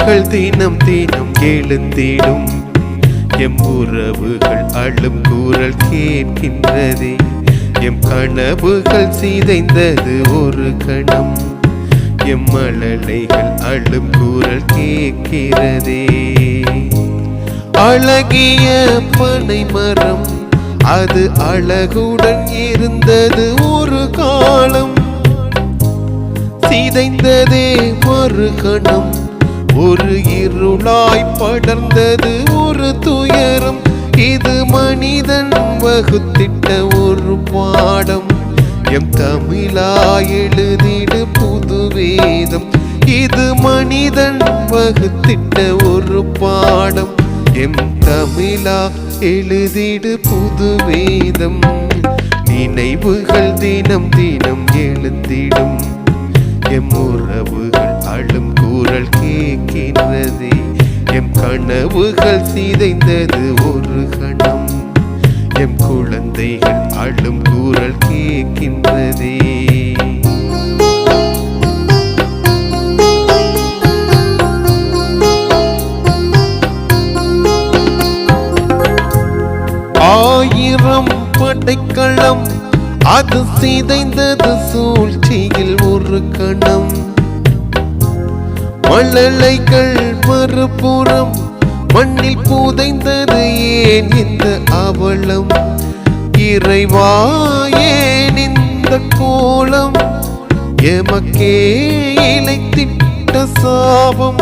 நினைவுகள் தினம் தினம் எழுந்திடும் எம் உறவுகள் அழும் கூறல் கேட்கின்றதே எம் கனவுகள் சிதைந்தது ஒரு கணம் எம் மழலைகள் அழும் கூறல் கேட்கிறதே அழகிய பனை மரம் அது அழகுடன் இருந்தது ஒரு காலம் சிதைந்ததே ஒரு கணம் ஒரு இருளாய் படர்ந்தது ஒரு துயரம் இது மனிதன் வகுத்திட்ட ஒரு பாடம் எம் தமிழா எழுதிடு புது வேதம் இது மனிதன் வகுத்திட்ட ஒரு பாடம் எம் தமிழா எழுதிடு புது வேதம் நினைவுகள் தினம் தினம் எழுந்திடும் எம் உறவுகள் அழும் கூறல் கேட்கின்றதே எம் கனவுகள் சிதைந்தது ஒரு கணம் எம் குழந்தைகள் அழும் கூறல் கேட்கின்றதே ஆயிரம் படைக்களம் அது சிதைந்தது சூழ்ச்சியில் ஒரு கணம் மழலைகள் மறுபுறம் மண்ணில் புதைந்தது ஏன் இந்த அவலம் இறைவா ஏன் இந்த கோலம் எமக்கே இழைத்திட்ட சாபம்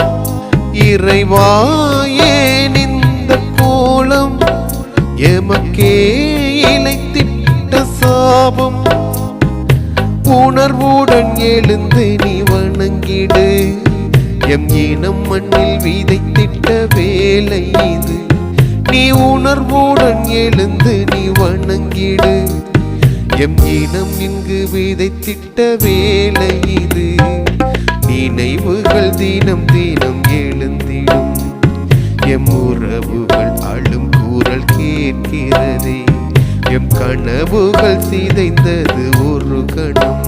இறைவா ஏன் இந்த கோலம் எமக்கே இழைத்திட்ட சாபம் உணர்வுடன் எழுந்து நீ வணங்கிடு எம் இனம் மண்ணில் விதைத்திட்ட வேலை இது நீ உணர்வுடன் எழுந்து நீ வணங்கிடு எம் இனம் இங்கு விதைத்திட்ட வேலை இது நினைவுகள் தினம் தினம் எழுந்திடும் எம் உறவுகள் அழும் கூறல் கேட்கிறதே எம் கனவுகள் சிதைந்தது ஒரு கணம்